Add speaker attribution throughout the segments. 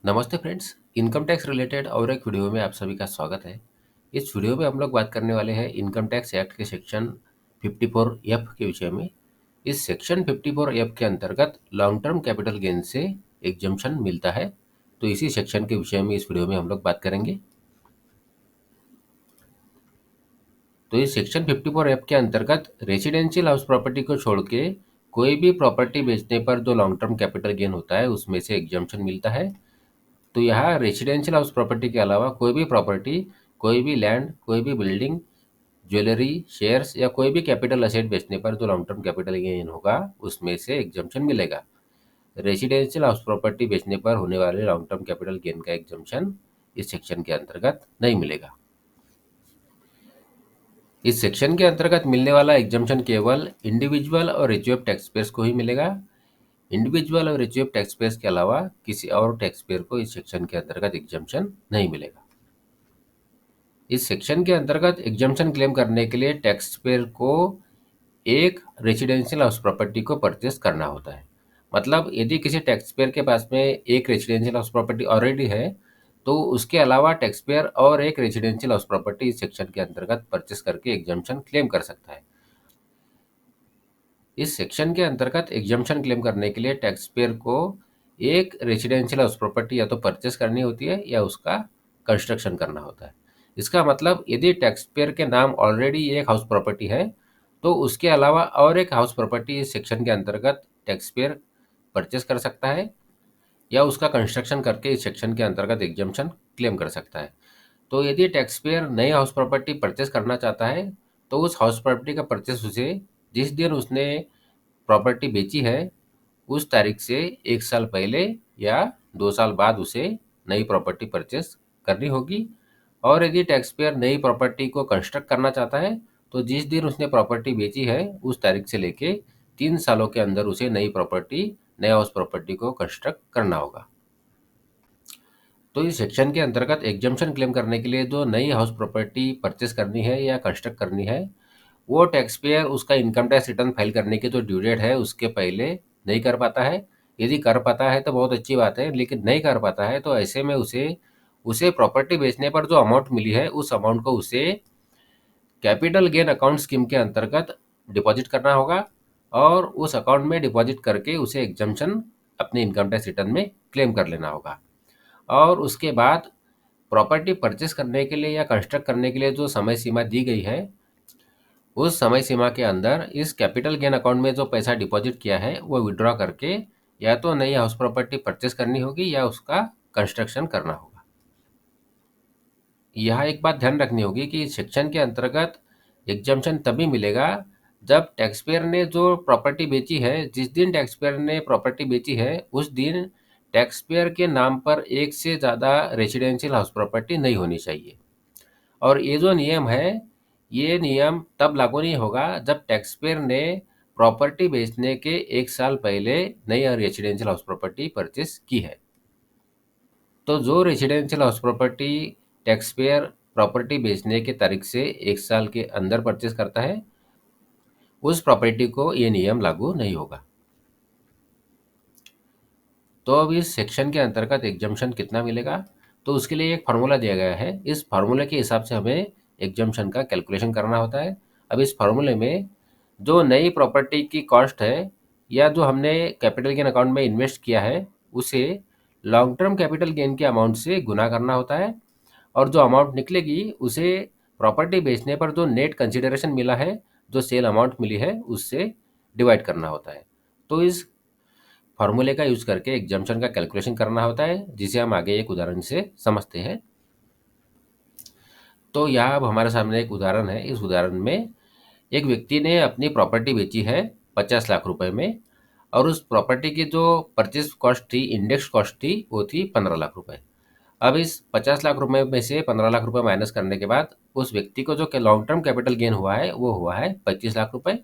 Speaker 1: नमस्ते friends. Income tax related और एक वीडियो में आप सभी का स्वागत है। इस वीडियो में हम लोग बात करने वाले हैं इनकम टैक्स एक्ट के सेक्शन 54F के विषय में। इस सेक्शन 54F के अंतर्गत लॉन्ग टर्म कैपिटल गेन से एग्जम्पशन मिलता है। तो इसी सेक्शन के विषय में इस वीडियो में हम लोग बात करेंगे। तो इस सेक्शन 54F के अंतर्गत रेसिडेंशियल हाउस प्रॉपर्टी को छोड़ के कोई भी प्रॉपर्टी बेचने पर जो लॉन्ग टर्म कैपिटल गेन होता है उसमें से एग्जम्पशन मिलता है। तो यहाँ रेजिडेंशियल हाउस प्रॉपर्टी के अलावा कोई भी प्रॉपर्टी, कोई भी लैंड, कोई भी बिल्डिंग, ज्वेलरी, शेयर्स या कोई भी कैपिटल असेट बेचने पर जो लॉन्ग टर्म कैपिटल गेन होगा उसमें से एग्जम्पशन मिलेगा। रेजिडेंशियल हाउस प्रॉपर्टी बेचने पर होने वाले लॉन्ग टर्म कैपिटल गेन का एग्जम्पशन इस सेक्शन के अंतर्गत नहीं मिलेगा। इस सेक्शन के अंतर्गत मिलने वाला एग्जम्पशन केवल इंडिविजुअल और रिजर्व टैक्स पेयर्स को ही मिलेगा। इंडिविजुअल और रिजर्व टैक्स पेयर्स के अलावा किसी और टैक्स पेयर को इस सेक्शन के अंतर्गत एग्जम्पशन नहीं मिलेगा। इस सेक्शन के अंतर्गत एग्जम्पशन क्लेम करने के लिए टैक्स पेयर को एक रेजिडेंशियल हाउस प्रॉपर्टी को परचेस करना होता है। मतलब यदि किसी टैक्स पेयर के पास में एक रेजिडेंशियल हाउस प्रॉपर्टी ऑलरेडी है तो उसके अलावा टैक्स पेयर और एक रेजिडेंशियल हाउस प्रॉपर्टी इस सेक्शन के अंतर्गत परचेस करके एग्जम्पशन क्लेम कर सकता है। इस सेक्शन के अंतर्गत एग्जम्पशन क्लेम करने के लिए टैक्स पेयर को एक रेजिडेंशियल हाउस प्रॉपर्टी या तो परचेस करनी होती है या उसका कंस्ट्रक्शन करना होता है। इसका मतलब यदि टैक्स पेयर के नाम ऑलरेडी एक हाउस प्रॉपर्टी है तो उसके अलावा और एक हाउस प्रॉपर्टी इस सेक्शन के अंतर्गत टैक्स पेयर परचेस कर सकता है या उसका कंस्ट्रक्शन करके इस सेक्शन के अंतर्गत एग्जम्पशन क्लेम कर सकता है। तो यदि टैक्स पेयर नई हाउस प्रॉपर्टी परचेस करना चाहता है तो उस हाउस प्रॉपर्टी का परचेस उसे जिस दिन उसने प्रॉपर्टी बेची है उस तारीख से 1 साल पहले या 2 साल बाद उसे नई प्रॉपर्टी परचेस करनी होगी। और यदि टैक्स पेयर नई प्रॉपर्टी को कंस्ट्रक्ट करना चाहता है तो जिस दिन उसने प्रॉपर्टी बेची है उस तारीख से लेके 3 सालों के अंदर उसे नए हाउस प्रॉपर्टी को कंस्ट्रक्ट करना होगा। तो इस सेक्शन के अंतर्गत एग्जम्पशन क्लेम करने के लिए जो नई हाउस प्रॉपर्टी परचेस करनी है या कंस्ट्रक्ट करनी है वो टैक्स पेयर उसका इनकम टैक्स रिटर्न फाइल करने की जो ड्यू डेट है उसके पहले नहीं कर पाता है। यदि कर पाता है तो बहुत अच्छी बात है, लेकिन नहीं कर पाता है तो ऐसे में उसे उसे प्रॉपर्टी बेचने पर जो अमाउंट मिली है उस अमाउंट को उसे कैपिटल गेन अकाउंट स्कीम के अंतर्गत डिपॉजिट करना होगा और उस अकाउंट में डिपॉजिट करके उसे एग्जम्पशन अपने इनकम टैक्स रिटर्न में क्लेम कर लेना होगा। और उसके बाद प्रॉपर्टी परचेस करने के लिए या कंस्ट्रक्ट करने के लिए जो समय सीमा दी गई है उस समय सीमा के अंदर इस कैपिटल गेन अकाउंट में जो पैसा डिपॉजिट किया है वो विड्रॉ करके या तो नई हाउस प्रॉपर्टी परचेस करनी होगी या उसका कंस्ट्रक्शन करना होगा। यह एक बात ध्यान रखनी होगी कि इस सेक्शन के अंतर्गत एग्जम्पशन तभी मिलेगा जब टैक्स पेयर ने जो प्रॉपर्टी बेची है, जिस दिन टैक्स पेयर ने प्रॉपर्टी बेची है उस दिन टैक्स पेयर के नाम पर एक से ज़्यादा रेजिडेंशियल हाउस प्रॉपर्टी नहीं होनी चाहिए। और ये जो नियम है ये नियम तब लागू नहीं होगा जब टैक्स पेयर ने प्रॉपर्टी बेचने के 1 साल पहले नई रेजिडेंशियल हाउस प्रॉपर्टी परचेस की है। तो जो residential house property tax payer property बेचने के तारीख से 1 साल के अंदर परचेस करता है उस प्रॉपर्टी को ये नियम लागू नहीं होगा। तो अब इस सेक्शन के अंतर्गत एग्जम्पशन कितना मिलेगा तो उसके लिए एक फार्मूला दिया गया है। इस फार्मूले के हिसाब से हमें एग्जम्पशन का कैलकुलेशन करना होता है। अब इस फार्मूले में जो नई प्रॉपर्टी की कॉस्ट है या जो हमने कैपिटल गेन अकाउंट में इन्वेस्ट किया है उसे लॉन्ग टर्म कैपिटल गेन के अमाउंट से गुना करना होता है और जो अमाउंट निकलेगी उसे प्रॉपर्टी बेचने पर जो नेट कंसिडरेशन मिला है, जो सेल अमाउंट मिली है उससे डिवाइड करना होता है। तो इस फार्मूले का यूज करके एग्जम्पशन का कैलकुलेशन करना होता है जिसे हम आगे एक उदाहरण से समझते हैं। तो यहाँ अब हमारे सामने एक उदाहरण है। इस उदाहरण में एक व्यक्ति ने अपनी प्रॉपर्टी बेची है 50 लाख रुपए में और उस प्रॉपर्टी की जो परचेज कॉस्ट थी, इंडेक्स कॉस्ट थी, वो थी 15 लाख रुपए। अब इस 50 लाख रुपए में से 15 लाख रुपए माइनस करने के बाद उस व्यक्ति को जो लॉन्ग टर्म कैपिटल गेन हुआ है वो हुआ है 25 लाख रुपए।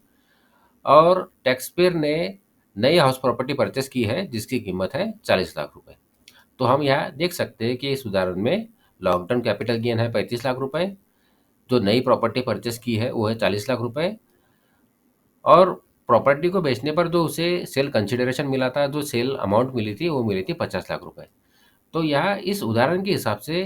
Speaker 1: और टैक्स पेयर ने नई हाउस प्रॉपर्टी परचेस की है जिसकी कीमत है 40 लाख रुपए। तो हम यहाँ देख सकते हैं कि इस उदाहरण में लॉन्ग टर्म कैपिटल गेन है 35 लाख रुपए, जो नई प्रॉपर्टी परचेस की है वो है 40 लाख रुपए और प्रॉपर्टी को बेचने पर जो उसे सेल कंसिडरेशन मिला था, जो सेल अमाउंट मिली थी वो मिली थी 50 लाख रुपए। तो यहाँ इस उदाहरण के हिसाब से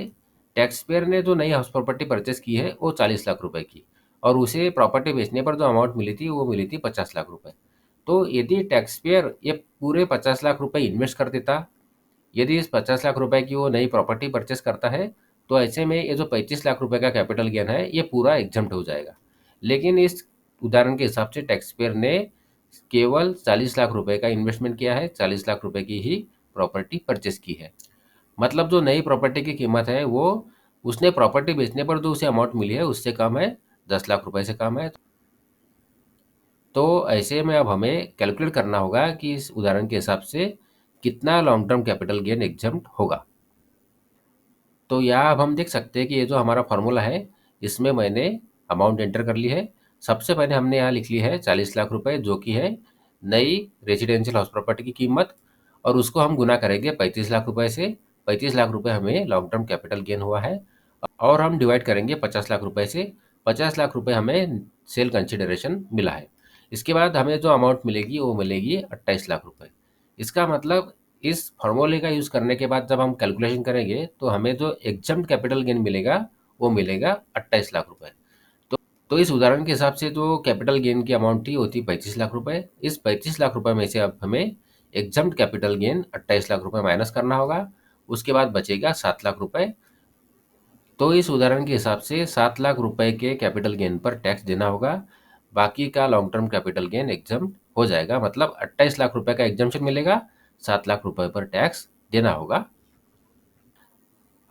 Speaker 1: टैक्स पेयर ने जो नई हाउस प्रॉपर्टी परचेस की है वो 40 लाख रुपए की, और उसे प्रॉपर्टी बेचने पर जो अमाउंट मिली थी वो मिली थी 50 लाख रुपए। तो यदि टैक्स पेयर ये पूरे 50 लाख रुपए इन्वेस्ट कर देता, यदि इस 50 लाख रुपए की वो नई प्रॉपर्टी परचेस करता है, तो ऐसे में ये जो 35 लाख रुपए का कैपिटल गेन है ये पूरा एग्जम्प्ट हो जाएगा। लेकिन इस उदाहरण के हिसाब से टैक्स पेयर ने केवल 40 लाख रुपए का इन्वेस्टमेंट किया है, 40 लाख रुपए की ही प्रॉपर्टी परचेस की है। मतलब जो नई प्रॉपर्टी की कीमत है वो उसने प्रॉपर्टी बेचने पर जो उसे अमाउंट मिली है उससे कम है, 10 लाख रुपए से कम है। तो ऐसे में अब हमें कैलकुलेट करना होगा कि इस उदाहरण के हिसाब से कितना long term capital gain exempt होगा। तो यहाँ अब हम देख सकते हैं कि ये जो हमारा फॉर्मूला है इसमें मैंने अमाउंट एंटर कर ली है। सबसे पहले हमने यहाँ लिख ली है 40 लाख रुपए, जो कि है नई रेजिडेंशियल हाउस प्रॉपर्टी की कीमत, और उसको हम गुना करेंगे 35 लाख रुपए से। 35 लाख रुपए हमें लॉन्ग टर्म कैपिटल गेन हुआ है, और हम डिवाइड करेंगे 50 लाख रुपए से। 50 लाख रुपए हमें सेल कंसिडरेशन मिला है। इसके बाद हमें जो अमाउंट मिलेगी वो मिलेगी 28 लाख रुपए। इसका मतलब इस फॉर्मूले का यूज़ करने के बाद जब हम कैलकुलेशन करेंगे तो हमें जो एग्जम्प्ट कैपिटल गेन मिलेगा वो मिलेगा 28 लाख रुपए। तो इस उदाहरण के हिसाब से जो कैपिटल गेन की अमाउंट थी वो थी 35 लाख रुपए। इस 35 लाख रुपए में से अब हमें एग्जम्प्ट कैपिटल गेन 28 लाख रुपए माइनस करना होगा। उसके बाद बचेगा 7 लाख रुपए। तो इस उदाहरण के हिसाब से 7 लाख रुपए के कैपिटल गेन पर टैक्स देना होगा। बाकी का long term capital gain exempt हो जाएगा, मतलब 28 लाख रुपए का एग्जम्पशन मिलेगा, 7 लाख रुपए पर टैक्स देना होगा।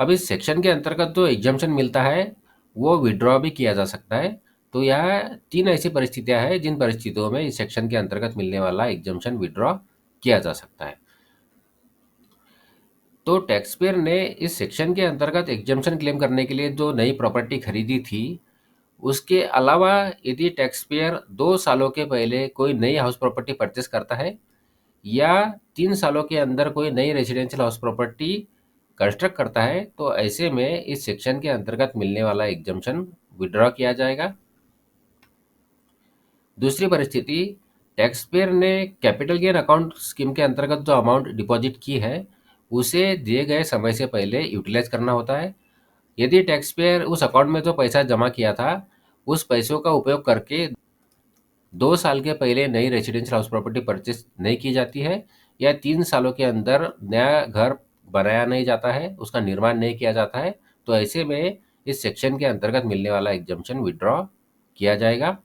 Speaker 1: अब इस सेक्शन के अंतर्गत जो एग्जम्पशन मिलता है वो विड्रॉ भी किया जा सकता है। तो यह तीन ऐसी परिस्थितियां हैं जिन परिस्थितियों में इस सेक्शन के अंतर्गत मिलने वाला एग्जम्पशन विड्रॉ किया जा सकता है। तो टैक्स पेयर ने इस सेक्शन के अंतर्गत एग्जम्पशन क्लेम करने के लिए जो नई प्रॉपर्टी खरीदी थी, उसके अलावा यदि टैक्स पेयर 2 सालों के पहले कोई नई हाउस प्रॉपर्टी परचेस करता है, या 3 सालों के अंदर कोई नई रेजिडेंशियल हाउस प्रॉपर्टी कंस्ट्रक्ट करता है, तो ऐसे में इस सेक्शन के अंतर्गत मिलने वाला एग्जम्पशन विड्रॉ किया जाएगा। दूसरी परिस्थिति, टैक्स पेयर ने कैपिटल गेन अकाउंट स्कीम के अंतर्गत जो अमाउंट डिपॉजिट की है उसे दिए गए समय से पहले यूटिलाइज करना होता है। यदि टैक्स पेयर उस अकाउंट में जो पैसा जमा किया था उस पैसों का उपयोग करके 2 साल के पहले नई रेजिडेंशियल हाउस प्रॉपर्टी परचेस नहीं की जाती है, या 3 सालों के अंदर नया घर बनाया नहीं जाता है, उसका निर्माण नहीं किया जाता है, तो ऐसे में इस सेक्शन के अंतर्गत मिलने वाला एग्जम्पशन विड्रॉ किया जाएगा।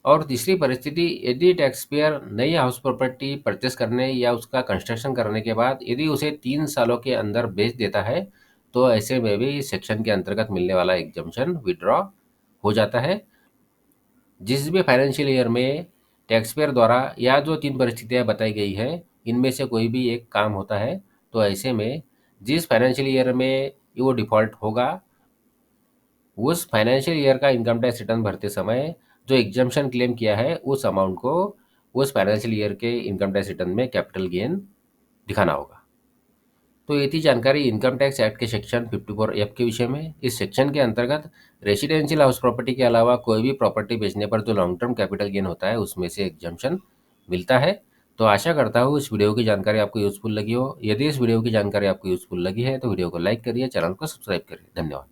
Speaker 1: और तीसरी परिस्थिति, यदि टैक्स पेयर नई हाउस प्रॉपर्टी परचेस करने या उसका कंस्ट्रक्शन करने के बाद यदि उसे 3 सालों के अंदर बेच देता है, तो ऐसे में भी इस सेक्शन के अंतर्गत मिलने वाला एग्जम्पशन विड्रॉ हो जाता है। जिस भी फाइनेंशियल ईयर में टैक्स पेयर द्वारा या जो तीन परिस्थितियां बताई गई है इनमें से कोई भी एक काम होता है, तो ऐसे में जिस फाइनेंशियल ईयर में वो डिफ़ॉल्ट होगा उस फाइनेंशियल ईयर का इनकम टैक्स रिटर्न भरते समय जो एग्जम्पशन क्लेम किया है उस अमाउंट को उस फाइनेंशियल ईयर के इनकम टैक्स रिटर्न में कैपिटल गेन दिखाना होगा। तो ये थी जानकारी इनकम टैक्स एक्ट के सेक्शन 54F के विषय में। इस सेक्शन के अंतर्गत रेसिडेंशियल हाउस प्रॉपर्टी के अलावा कोई भी प्रॉपर्टी बेचने पर जो लॉन्ग टर्म कैपिटल गेन होता है उसमें से एग्जम्पशन मिलता है। तो आशा करता हूँ इस वीडियो की जानकारी आपको यूज़फुल लगी हो। यदि इस वीडियो की जानकारी आपको यूज़फुल लगी है तो वीडियो को लाइक करिए, चैनल को सब्सक्राइब करिए। धन्यवाद।